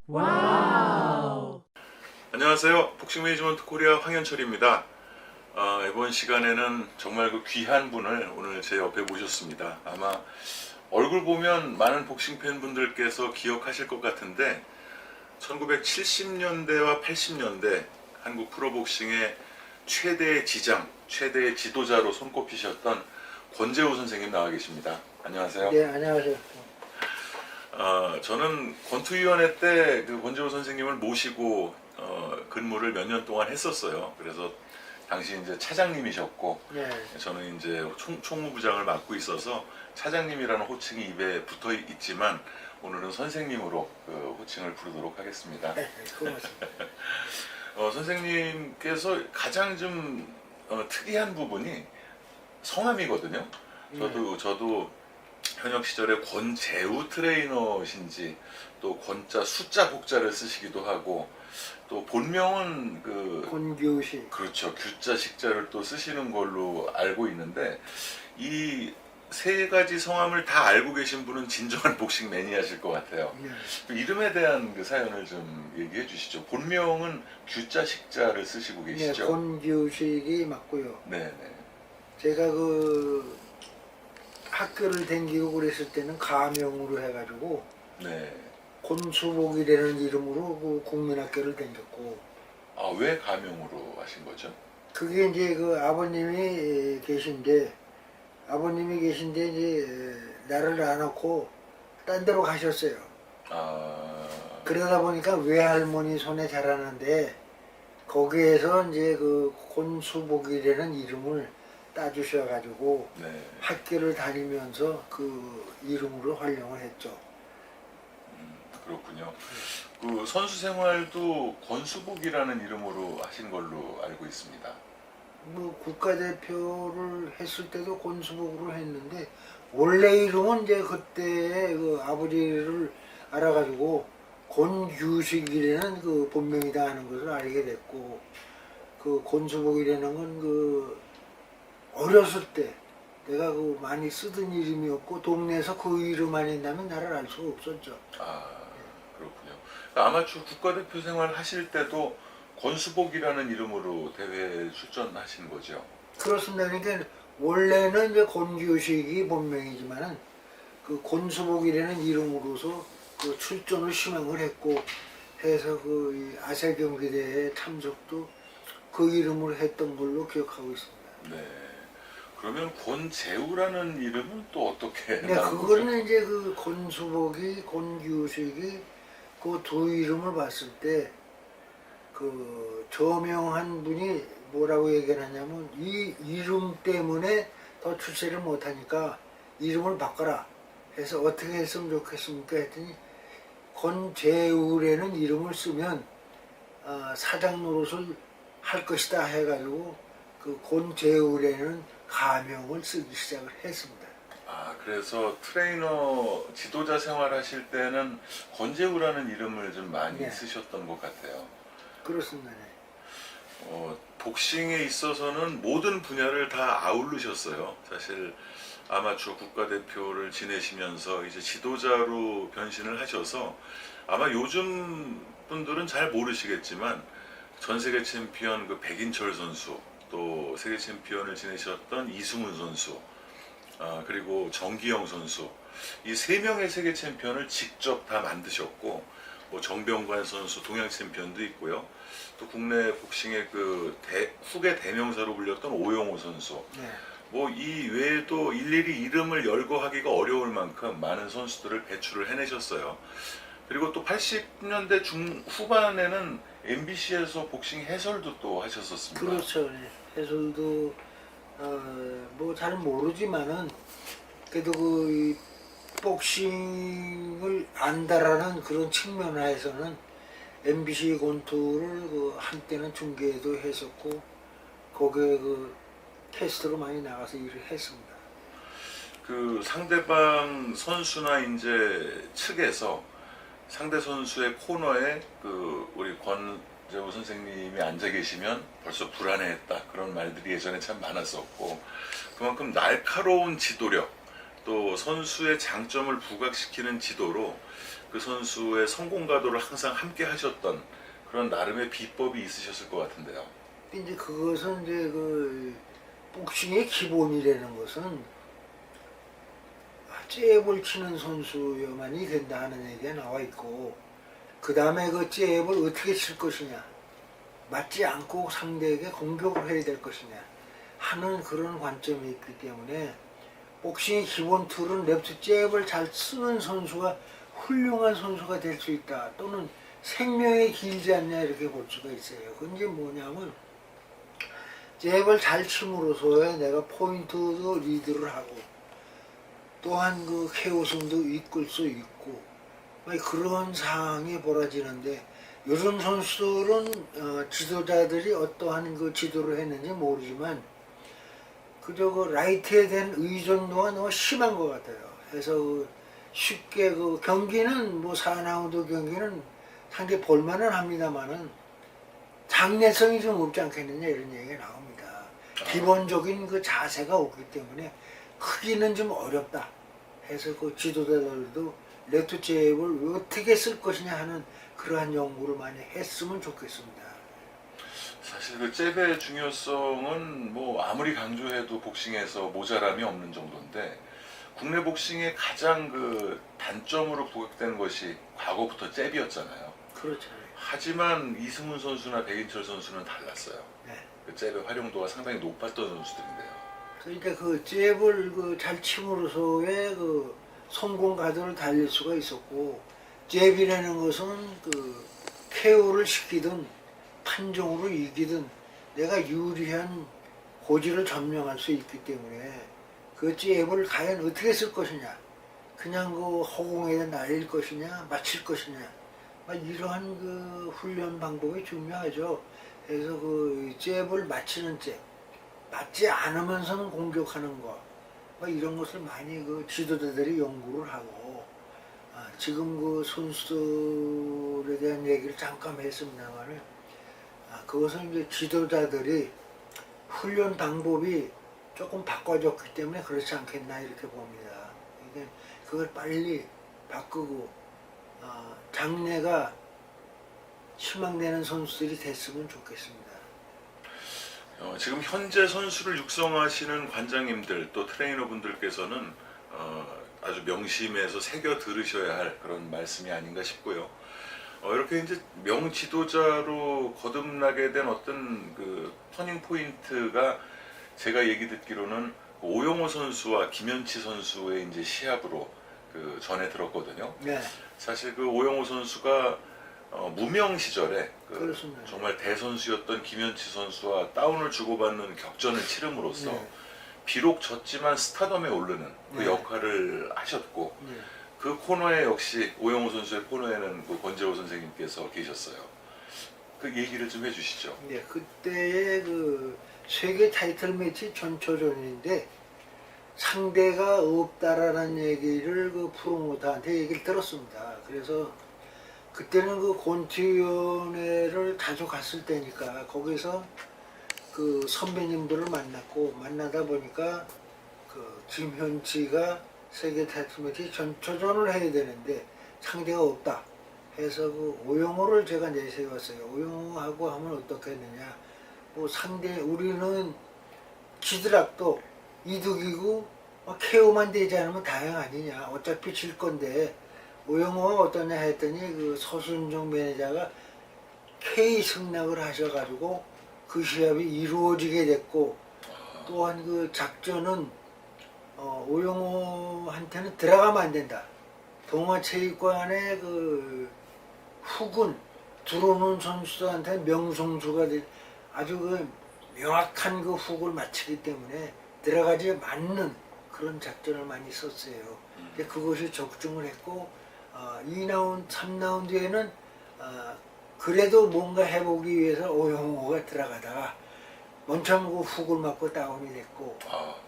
와우. 안녕하세요. 복싱 매니지먼트 코리아 황현철입니다. 이번 시간에는 정말 그 귀한 분을 오늘 제 옆에 모셨습니다. 아마 얼굴 보면 많은 복싱 팬분들께서 기억하실 것 같은데 1970년대와 80년대 한국 프로복싱의 최대의 지장, 최대의 지도자로 손꼽히셨던 권재우 선생님 나와 계십니다. 안녕하세요. 네, 안녕하세요. 저는 권투위원회 때 그 권재우 선생님을 모시고 근무를 몇 년 동안 했었어요. 그래서 당시 이제 차장님이셨고, 네, 저는 이제 총무부장을 맡고 있어서 차장님이라는 호칭이 입에 붙어 있지만 오늘은 선생님으로 그 호칭을 부르도록 하겠습니다. 네, 고맙습니다. 선생님께서 가장 좀 특이한 부분이 성함이거든요. 저도 현역 시절에 권재우 트레이너신지 또 권자 숫자 복자를 쓰시기도 하고 또 본명은 그 권규식. 그렇죠, 규자 식자를 또 쓰시는 걸로 알고 있는데 이 세 가지 성함을 다 알고 계신 분은 진정한 복싱 매니아실 것 같아요. 네, 그 이름에 대한 그 사연을 좀 얘기해 주시죠. 본명은 규자 식자를 쓰시고 네, 계시죠? 권규식이 맞고요. 네네. 제가 그 학교를 다니고 그랬을 때는 가명으로 해가지고 네. 권수복이라는 이름으로 그 국민학교를 다녔고, 왜 가명으로 하신 거죠? 그게 이제 그 아버님이 계신데 이제 나를 놔놓고 딴 데로 가셨어요. 아, 그러다 보니까 외할머니 손에 자라는데 거기에서 이제 그 권수복이라는 이름을 따주셔가지고 네. 학교를 다니면서 그 이름으로 활용을 했죠. 그렇군요. 그 선수 생활도 권수복이라는 이름으로 하신 걸로 알고 있습니다. 뭐 국가대표를 했을 때도 권수복으로 했는데 원래 이름은 이제 그때 그 아버지를 알아가지고 권규식이라는 그 본명이다 하는 것을 알게 됐고, 그 권수복이라는 건 그 어렸을 때 내가 그 많이 쓰던 이름이었고 동네에서 그 이름 안 했다면 나를 알 수가 없었죠. 그렇군요. 아마추어 국가대표 생활 하실 때도 권수복이라는 이름으로 대회에 출전하신 거죠? 그렇습니다. 그러니까 원래는 이제 권규식이 본명이지만은 그 권수복이라는 이름으로서 그 출전을 신청을 했고 해서 그 아시아 경기대회 참석도 그 이름으로 했던 걸로 기억하고 있습니다. 네. 그러면 권재우라는 이름은 또 어떻게 네, 나온 거죠? 그거는 이제 그 권수복이, 권규식이 그 두 이름을 봤을 때 그 저명한 분이 뭐라고 얘기를 하냐면 이 이름 때문에 더 출세를 못하니까 이름을 바꿔라 해서 어떻게 했으면 좋겠습니까 했더니 권재우라는 이름을 쓰면 사장 노릇을 할 것이다 해가지고 그 권재우라는 가명을 쓰기 시작을 했습니다. 그래서 트레이너 지도자 생활하실 때는 권재우라는 이름을 좀 많이 네. 쓰셨던 것 같아요. 그렇습니다. 네. 복싱에 있어서는 모든 분야를 다 아우르셨어요. 사실 아마추어 국가대표를 지내시면서 이제 지도자로 변신을 하셔서 아마 요즘 분들은 잘 모르시겠지만 전 세계 챔피언 그 백인철 선수, 또 세계 챔피언을 지내셨던 이승훈 선수, 그리고 정기영 선수, 이 세 명의 세계 챔피언을 직접 다 만드셨고, 뭐 정병관 선수 동양 챔피언도 있고요. 또 국내 복싱의 그 후계 대명사로 불렸던 오영호 선수. 네. 뭐 이 외에도 일일이 이름을 열거하기가 어려울 만큼 많은 선수들을 배출을 해내셨어요. 그리고 또 80년대 중후반에는 MBC에서 복싱 해설도 또 하셨었습니다. 그렇죠. 네. 해설도 뭐 잘 모르지만은 그래도 그 복싱을 안다라는 그런 측면에서는 MBC 권투를 그 한때는 중계도 했었고 거기에 그 캐스트로 많이 나가서 일을 했습니다. 그 상대방 선수나 이제 측에서 상대 선수의 코너에 그 우리 권재우 선생님이 앉아 계시면 벌써 불안해했다, 그런 말들이 예전에 참 많았었고, 그만큼 날카로운 지도력, 또 선수의 장점을 부각시키는 지도로 그 선수의 성공 가도를 항상 함께 하셨던 그런 나름의 비법이 있으셨을 것 같은데요. 이제 그것은 이제 그 복싱의 기본이라는 것은 잽을 치는 선수여만이 된다 하는 얘기가 나와 있고, 그 다음에 그 잽을 어떻게 칠 것이냐, 맞지 않고 상대에게 공격을 해야 될 것이냐 하는 그런 관점이 있기 때문에 복싱의 기본 툴은 레프트 잽을 잘 쓰는 선수가 훌륭한 선수가 될 수 있다, 또는 생명이 길지 않냐 이렇게 볼 수가 있어요. 그건 이제 뭐냐면 잽을 잘 침으로써 내가 포인트도 리드를 하고 또한 그 KO승도 이끌 수 있고 그런 상황이 벌어지는데, 요즘 선수들은 지도자들이 어떠한 그 지도를 했는지 모르지만 그저 그 라이트에 대한 의존도가 너무 심한 것 같아요. 그래서 쉽게 그 경기는 뭐 4라운드 경기는 상당히 볼만은 합니다만은 장래성이 좀 없지 않겠느냐 이런 얘기가 나옵니다. 기본적인 그 자세가 없기 때문에 크기는 좀 어렵다 해서 그 지도자들도 레프트 잽을 어떻게 쓸 것이냐 하는 그러한 연구를 많이 했으면 좋겠습니다. 사실 그 잽의 중요성은 뭐 아무리 강조해도 복싱에서 모자람이 없는 정도인데, 국내 복싱의 가장 그 단점으로 부각되는 것이 과거부터 잽이었잖아요. 그렇죠. 하지만 이승훈 선수나 백인철 선수는 달랐어요. 네. 그 잽의 활용도가 상당히 높았던 선수들인데요. 그러니까 그 잽을 그 잘 침으로서의 그 성공 가도를 달릴 수가 있었고, 잽이라는 것은 그 KO를 시키든 판정으로 이기든 내가 유리한 고지를 점령할 수 있기 때문에 그 잽을 과연 어떻게 쓸 것이냐, 그냥 그 허공에 날릴 것이냐, 맞힐 것이냐, 이러한 그 훈련 방법이 중요하죠. 그래서 그 잽을 맞히는 잽, 맞지 않으면서는 공격하는 거, 이런 것을 많이 그 지도자들이 연구를 하고, 지금 그 선수들에 대한 얘기를 잠깐 했습니다만, 그것은 이제 지도자들이 훈련 방법이 조금 바꿔줬기 때문에 그렇지 않겠나 이렇게 봅니다. 이게 그걸 빨리 바꾸고 장래가 희망되는 선수들이 됐으면 좋겠습니다. 지금 현재 선수를 육성하시는 관장님들 또 트레이너분들께서는 아주 명심해서 새겨 들으셔야 할 그런 말씀이 아닌가 싶고요. 이렇게 이제 명지도자로 거듭나게 된 어떤 그 터닝 포인트가 제가 얘기 듣기로는 오영호 선수와 김현치 선수의 이제 시합으로 그 전에 들었거든요. 네, 사실 그 오영호 선수가 무명 시절에 그 그렇습니다. 정말 대선수였던 김현치 선수와 다운을 주고받는 격전을 치름으로써 네. 비록 졌지만 스타덤에 오르는 그 네. 역할을 하셨고, 네. 그 코너에 역시 오영호 선수의 코너에는 그 권재호 선생님께서 계셨어요. 그 얘기를 좀 해주시죠. 네, 그때의 그 세계 타이틀 매치 전초전인데 상대가 없다라는 얘기를 그 프로모터한테 얘기를 들었습니다. 그래서 그때는 그 권투위원회를 자주 갔을 때니까 거기서 그 선배님들을 만나다 보니까 그 김현치가 세계 타이틀 매치 전초전을 해야 되는데 상대가 없다 해서 그 오영호를 제가 내세웠어요. 오영호하고 하면 어떻게 했느냐, 뭐 상대 우리는 지더라도 이득이고 KO만 되지 않으면 다행 아니냐, 어차피 질 건데 오영호가 어떠냐 했더니 그 서순정 매니저가 K 승낙을 하셔가지고 그 시합이 이루어지게 됐고, 또한 그 작전은 오영호한테는 들어가면 안 된다. 동아체육관의 그 훅은 들어오는 선수들한테 명성수가 아주 그 명확한 그 훅을 맞추기 때문에 들어가지 않는 그런 작전을 많이 썼어요. 근데 그것이 적중을 했고 2라운드, 3라운드에는 그래도 뭔가 해보기 위해서 오영호가 들어가다가 원천 그 훅을 맞고 다운이 됐고,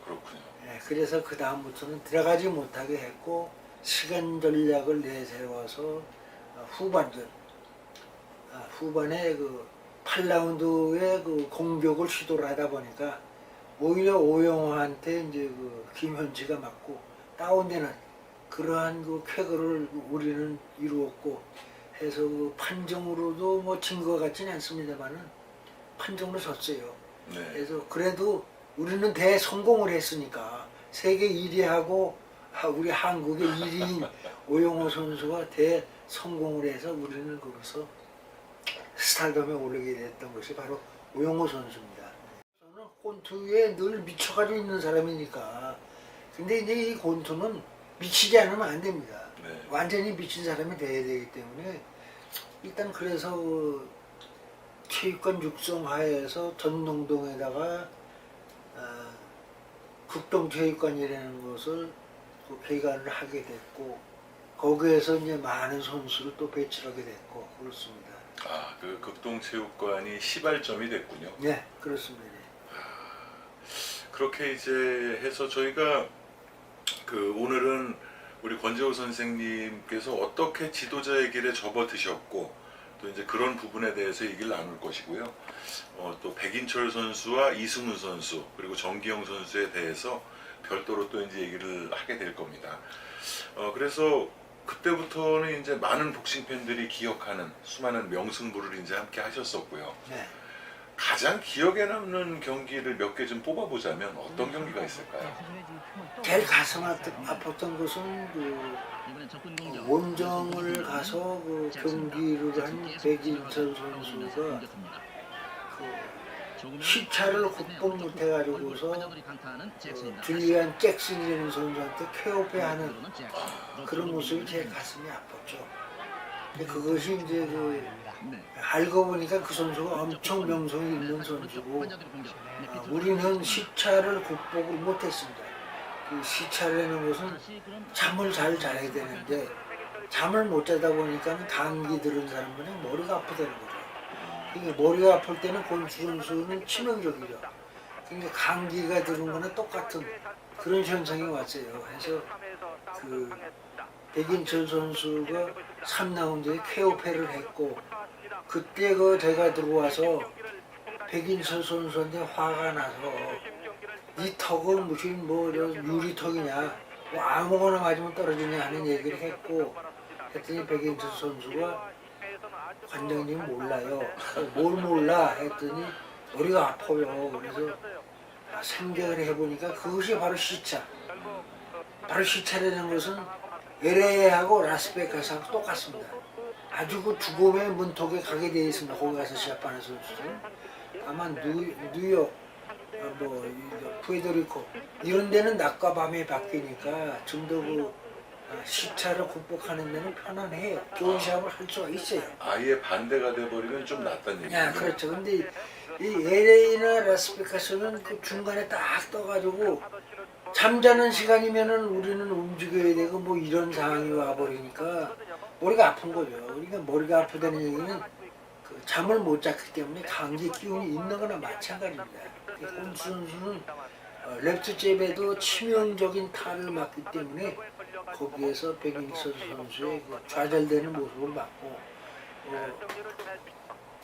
그렇군요. 그래서 그 다음부터는 들어가지 못하게 했고 시간 전략을 내세워서 후반에 그 8라운드에 그 공격을 시도를 하다 보니까 오히려 오영호한테 이제 그 김현지가 맞고 다운되는 그러한 그 쾌거를 우리는 이루었고 해서 그 판정으로도 뭐 진 것 같지는 않습니다만은 판정으로 졌어요. 네. 그래서 그래도 우리는 대성공을 했으니까 세계 1위하고 우리 한국의 1위인 오영호 선수가 대성공을 해서 우리는 거기서 스타덤에 오르게 됐던 것이 바로 오영호 선수입니다. 저는 권투에 늘 미쳐가지고 있는 사람이니까. 근데 이제 이 권투는 미치지 않으면 안 됩니다. 네. 완전히 미친 사람이 돼야 되기 때문에 일단 그래서 그 체육관 육성하에서 전농동에다가 국동체육관이라는 것을 또 개관을 하게 됐고 거기에서 이제 많은 선수를 또 배출하게 됐고 그렇습니다. 아, 그 극동체육관이 시발점이 됐군요. 네, 그렇습니다. 그렇게 이제 해서 저희가 그 오늘은 우리 권재호 선생님께서 어떻게 지도자의 길에 접어드셨고 또 이제 그런 부분에 대해서 얘기를 나눌 것이고요. 또 백인철 선수와 이승훈 선수 그리고 정기영 선수에 대해서 별도로 또 이제 얘기를 하게 될 겁니다. 그래서 그때부터는 이제 많은 복싱 팬들이 기억하는 수많은 명승부를 이제 함께 하셨었고요. 네. 가장 기억에 남는 경기를 몇 개 좀 뽑아보자면 어떤 경기가 있을까요? 제일 가슴 아팠던 것은 그 원정을 가서 그 경기를 한 백인철 선수가 그 시차를 극복 못해가지고서 줄리안 잭슨이라는 선수한테 KO패하는 그런 모습이 제 가슴이 아팠죠. 근데 그것이 이제 그 알고 보니까 그 선수가 엄청 명성이 있는 선수고 우리는 시차를 극복을 못했습니다. 그 시차라는 것은 잠을 잘 자야 되는데 잠을 못 자다 보니까 감기 들은 사람은 머리가 아프다는 거죠. 그러니까 머리가 아플 때는 권투 선수는 치명적이죠. 그러니까 감기가 들은 거는 똑같은 그런 현상이 왔어요. 그래서 그 백인철 선수가 3라운드에 KO패를 했고 그때 그 제가 들어와서 백인철 선수한테 화가 나서 이 턱은 무슨 뭐 유리턱이냐 뭐 아무거나 맞으면 떨어지냐 하는 얘기를 했고 했더니 백인철 선수가 관장님 몰라요. 뭘 몰라 했더니 머리가 아파요. 그래서 생각을 해보니까 그것이 바로 시차. 바로 시차라는 것은 LA하고 라스베가스하고 똑같습니다. 아주 그 죽음의 문턱에 가게 되어 있습니다. 거기 가서 시합하는 선수들. 아마 뉴욕, 뭐 푸에르토리코 이런 데는 낮과 밤이 바뀌니까 좀 더 그 시차를 극복하는 데는 편안해요. 좋은 시합을 할 수가 있어요. 아예 반대가 돼버리면 좀 낫다는 얘기죠. 야, 그렇죠. 근데 이 LA나 라스베가스는 그 중간에 딱 떠가지고 잠자는 시간이면은 우리는 움직여야 되고 뭐 이런 상황이 와버리니까 머리가 아픈 거죠. 그러니까 머리가 아프다는 얘기는 그 잠을 못 잤기 때문에 감기 기운이 있는 거나 마찬가지입니다. 권투 선수는 랩트 잽에도 치명적인 타를 맞기 때문에 거기에서 백인철 선수의 그 좌절되는 모습을 봤고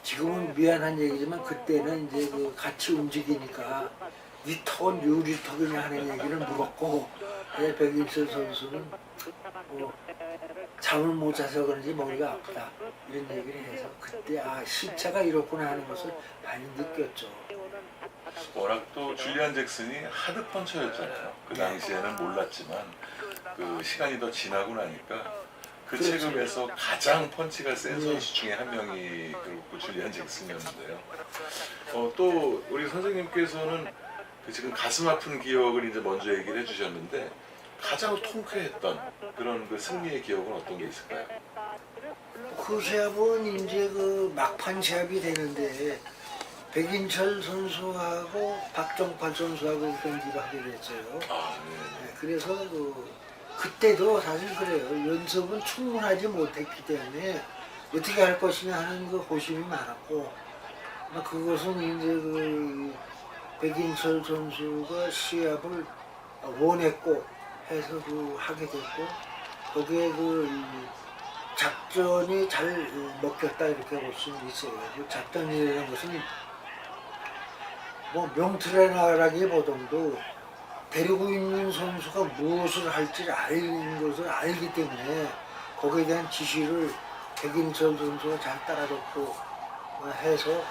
지금은 미안한 얘기지만 그때는 이제 그 같이 움직이니까 이 턱은 유리턱이냐 하는 얘기를 물었고 백인철 선수는 잠을 못 자서 그런지 머리가 아프다 이런 얘기를 해서 그때 시차가 이렇구나 하는 것을 많이 느꼈죠. 워낙 또 줄리안 잭슨이 하드 펀처였잖아요. 그 당시에는 몰랐지만 그 시간이 더 지나고 나니까 그 그렇죠. 체급에서 가장 펀치가 센 선수 중에 한 명이 그 줄리안 잭슨이었는데요. 또 우리 선생님께서는 그 지금 가슴 아픈 기억을 이제 먼저 얘기를 해주셨는데 가장 통쾌했던 그런 그 승리의 기억은 어떤 게 있을까요? 그 시합은 이제 그 막판 시합이 되는데 백인철 선수하고 박종팔 선수하고 경기를 하게 됐어요. 네, 그래서 그때도 사실 그래요. 연습은 충분하지 못했기 때문에 어떻게 할 것이냐 하는 그 고심이 많았고 그것은 이제 그 백인철 선수가 시합을 원했고 해서 그 하게 됐고 거기에 그 작전이 잘 먹혔다 이렇게 볼 수 있어요. 그 작전이라는 것은 뭐 명틀에나라기보다도 데리고 있는 선수가 무엇을 할지를 아는 것을 알기 때문에 거기에 대한 지시를 백인철 선수가 잘 따라줬고 해서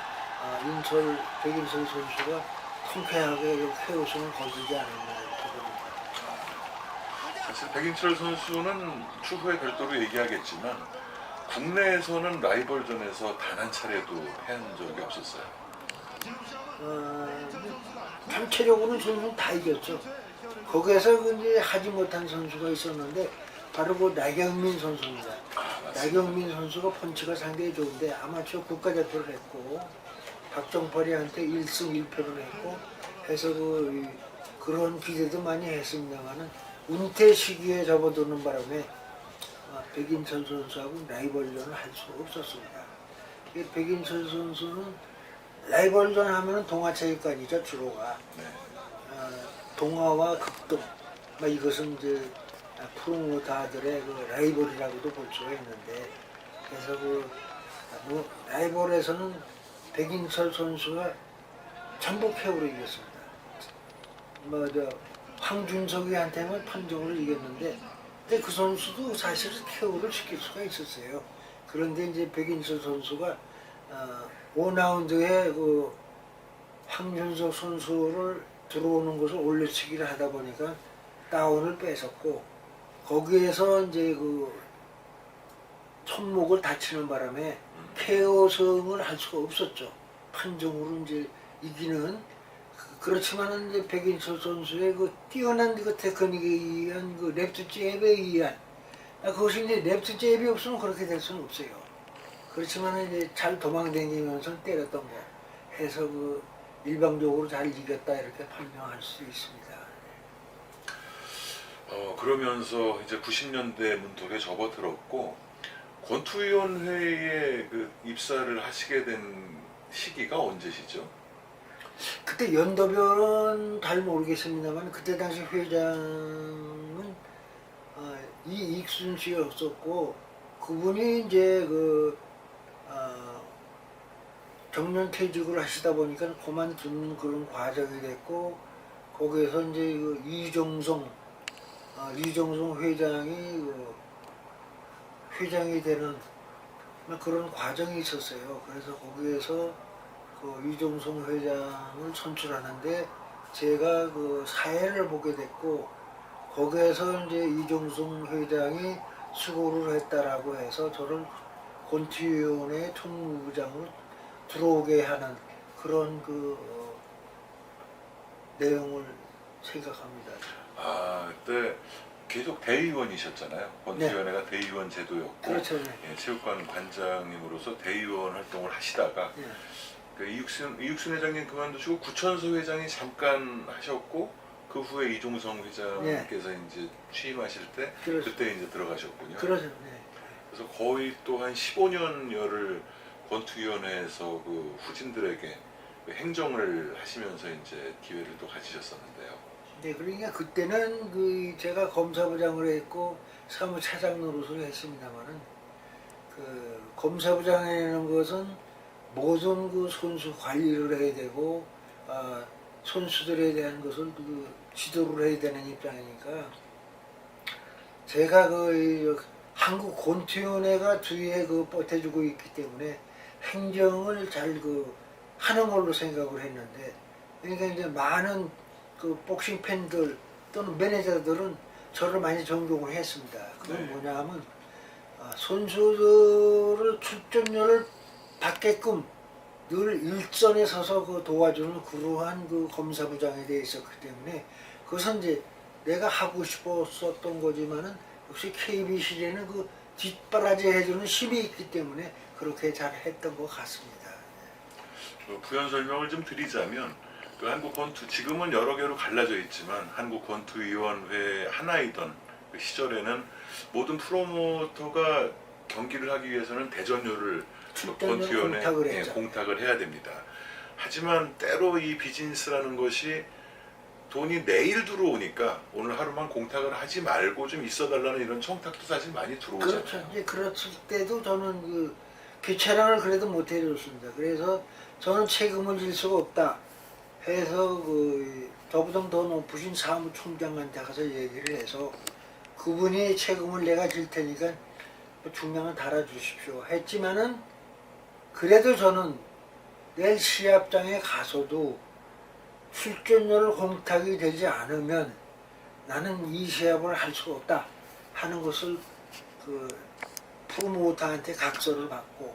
백인철 선수가 통쾌하게 KO승을 거두지 않았나 이렇게 봅니다. 사실 백인철 선수는 추후에 별도로 얘기하겠지만 국내에서는 라이벌전에서 단 한 차례도 패한 적이 없었어요. 전체적으로는 선수는 다 이겼죠. 거기에서 이제 하지 못한 선수가 있었는데 바로 그 나경민 선수입니다. 나경민 선수가 펀치가 상당히 좋은데 아마추어 국가대표를 했고 박정팔이한테 1승 1패를 했고 해서 그런 기대도 많이 했습니다만은 은퇴 시기에 접어드는 바람에 백인철 선수하고 라이벌전을 할 수가 없었습니다. 백인철 선수는 라이벌전 하면은 동아체육관이죠 주로가. 네. 동아와 극동, 이것은 이제 프로모터들의 그 라이벌이라고도 볼 수가 있는데, 그래서 라이벌에서는 백인철 선수가 전부 KO로 이겼습니다. 황준석이한테는 판정으로 이겼는데, 근데 그 선수도 사실은 KO를 시킬 수가 있었어요. 그런데 이제 백인철 선수가 5라운드에 그 황준석 선수를 들어오는 것을 올려치기를 하다 보니까 다운을 뺏었고 거기에서 이제 그 손목을 다치는 바람에 KO승을 할 수가 없었죠. 판정으로 이제 이기는 그렇지만은 이제 백인철 선수의 그 뛰어난 그 테크닉에 의한 그 랩트 잽에 의한 그것이 이제 랩트 잽이 없으면 그렇게 될 수는 없어요. 그렇지만 이제 잘 도망다니면서 때렸던 거 해서 일방적으로 잘 이겼다 이렇게 판명할 수 있습니다. 그러면서 이제 90년대 문턱에 접어들었고 권투위원회에 그 입사를 하시게 된 시기가 언제시죠? 그때 연도별은 잘 모르겠습니다만 그때 당시 회장은 이익순 씨였었고 그분이 이제 정년 퇴직을 하시다 보니까 그만둔 그런 과정이 됐고 거기에서 이제 이종성 회장이 회장이 되는 그런 과정이 있었어요. 그래서 거기에서 이종성 회장을 선출하는데 제가 사회를 보게 됐고 거기에서 이제 이종성 회장이 수고를 했다라고 해서 저를 권투위원회 총무부장으로 들어오게 하는 그런 내용을 생각합니다. 그때 계속 대의원이셨잖아요. 권투위원회가 대의원 제도였고 그렇죠. 예, 체육관 관장님으로서 대의원 활동을 하시다가 예. 그 이육순 회장님 그만두시고 구천서 회장이 잠깐 하셨고 그 후에 이종성 회장께서 이제 취임하실 때 그렇죠. 그때 이제 들어가셨군요. 그렇죠. 네. 그래서 거의 또 한 15년여를 권투위원회에서 그 후진들에게 행정을 하시면서 이제 기회를 또 가지셨었는데요. 네, 그러니까 그때는 제가 검사부장을 했고 사무차장 노릇을 했습니다만은 검사부장이라는 것은 모든 선수 관리를 해야 되고 선수들에 대한 것을 지도를 해야 되는 입장이니까 제가 한국 권투위원회가 뒤에 버텨주고 있기 때문에 행정을 잘 하는 걸로 생각을 했는데 그러니까 이제 많은 복싱 팬들 또는 매니저들은 저를 많이 존경을 했습니다. 그건 네. 뭐냐 하면 선수들을 출전료를 받게끔 늘 일선에 서서 도와주는 그러한 검사부장에 대해 있었기 때문에 그것은 이제 내가 하고 싶었었던 거지만은 역시 KBC에는 뒷바라지 해주는 힘이 있기 때문에 그렇게 잘 했던 것 같습니다. 부연 설명을 좀 드리자면 한국 권투 지금은 여러 개로 갈라져 있지만 한국 권투위원회 하나이던 그 시절에는 모든 프로모터가 경기를 하기 위해서는 대전료를 권투위원회에 공탁을 해야 됩니다. 하지만 때로 이 비즈니스라는 것이 돈이 내일 들어오니까 오늘 하루만 공탁을 하지 말고 좀 있어달라는 이런 청탁도 사실 많이 들어오잖아요. 그렇죠. 이제 그랬을 때도 저는 귀찮음을 그래도 못 해줬습니다. 그래서 저는 책임을 질 수가 없다 해서 저보다 더 높으신 사무총장한테 가서 얘기를 해서 그분이 책임을 내가 질 테니까 뭐 중량을 달아주십시오 했지만은 그래도 저는 내일 시합장에 가서도 출전료를 공탁이 되지 않으면 나는 이 시합을 할 수가 없다 하는 것을 그 프로모터한테 각서를 받고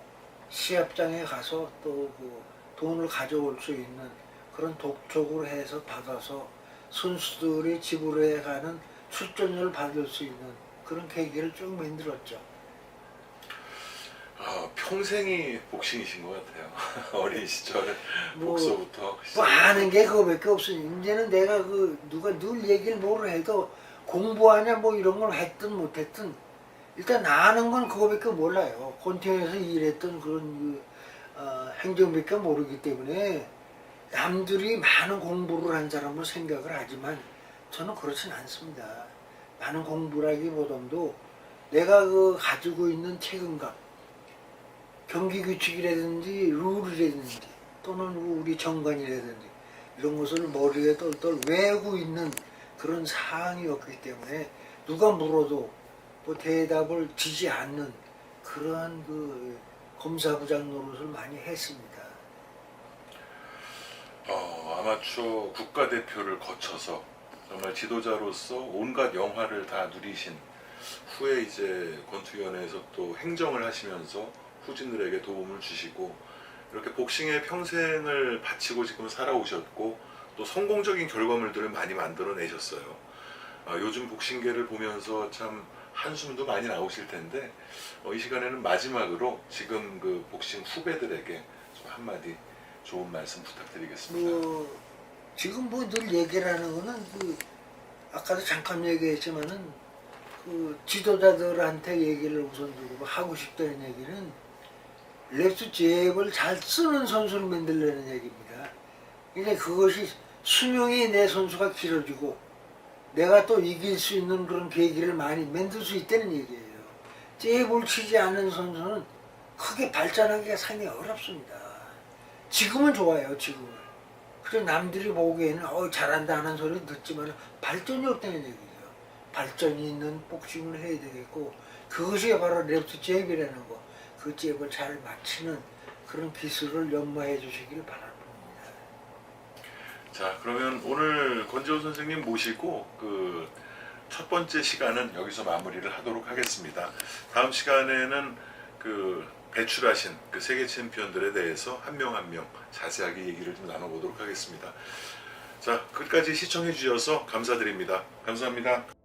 시합장에 가서 또 그 돈을 가져올 수 있는 그런 독촉을 해서 받아서 선수들이 지불해 가는 출전료를 받을 수 있는 그런 계기를 쭉 만들었죠. 평생이 복싱이신 것 같아요. 어린 시절 뭐, 복서부터 뭐 아는 게 그거밖에 없으니 이제는 내가 그 누가 늘 얘기를 뭐를 해도 공부하냐 뭐 이런 걸 했든 못했든 일단 아는 건 그거밖에 몰라요. 콘티너에서 일했던 그런 행정밖에 모르기 때문에 남들이 많은 공부를 한 사람으로 생각을 하지만 저는 그렇진 않습니다. 많은 공부라기보다도 내가 그 가지고 있는 책임감, 경기 규칙이라든지 룰이라든지 또는 우리 정관이라든지 이런 것을 머리에 똘똘 외우고 있는 그런 사항이었기 때문에 누가 물어도 뭐 대답을 지지 않는 그러한 그 검사부장 노릇을 많이 했습니다. 아마추어 국가대표를 거쳐서 정말 지도자로서 온갖 영화를 다 누리신 후에 이제 권투위원회에서 또 행정을 하시면서 후진들에게 도움을 주시고 이렇게 복싱에 평생을 바치고 지금 살아오셨고 또 성공적인 결과물들을 많이 만들어내셨어요. 요즘 복싱계를 보면서 참 한숨도 많이 나오실 텐데 이 시간에는 마지막으로 지금 그 복싱 후배들에게 좀 한마디 좋은 말씀 부탁드리겠습니다. 뭐 지금 뭐 늘 얘기를 하는 거는 그 아까도 잠깐 얘기했지만은 그 지도자들한테 얘기를 우선 두고 하고 싶다는 얘기는 랩스 잽을 잘 쓰는 선수를 만들려는 얘기입니다. 근데 그것이 수명이 내 선수가 길어지고 내가 또 이길 수 있는 그런 계기를 많이 만들 수 있다는 얘기예요. 잽을 치지 않는 선수는 크게 발전하기가 상당히 어렵습니다. 지금은 좋아요, 지금은. 그래서 남들이 보기에는 잘한다 하는 소리 듣지만 발전이 없다는 얘기죠. 발전이 있는 복싱을 해야 되겠고 그것이 바로 랩스 잽이라는 거. 그 잽을 잘 맞추는 그런 기술을 연마해 주시길 바랍니다. 자, 그러면 오늘 권재호 선생님 모시고 그 첫 번째 시간은 여기서 마무리를 하도록 하겠습니다. 다음 시간에는 그 배출하신 그 세계 챔피언들에 대해서 한 명 한 명 자세하게 얘기를 좀 나눠보도록 하겠습니다. 자, 끝까지 시청해 주셔서 감사드립니다. 감사합니다.